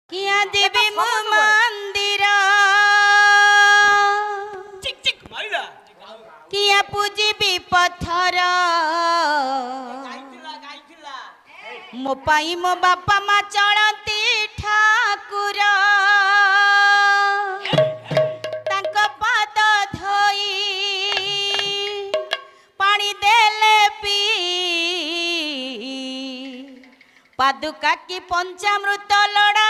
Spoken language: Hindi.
किया देवी मु मंदिर किया पूजिबी पत्थर मो पाई मो बापा मा चलती ठाकुर तांको पाद धोई पानी देले पी पादुका की पंचामृत लड़ा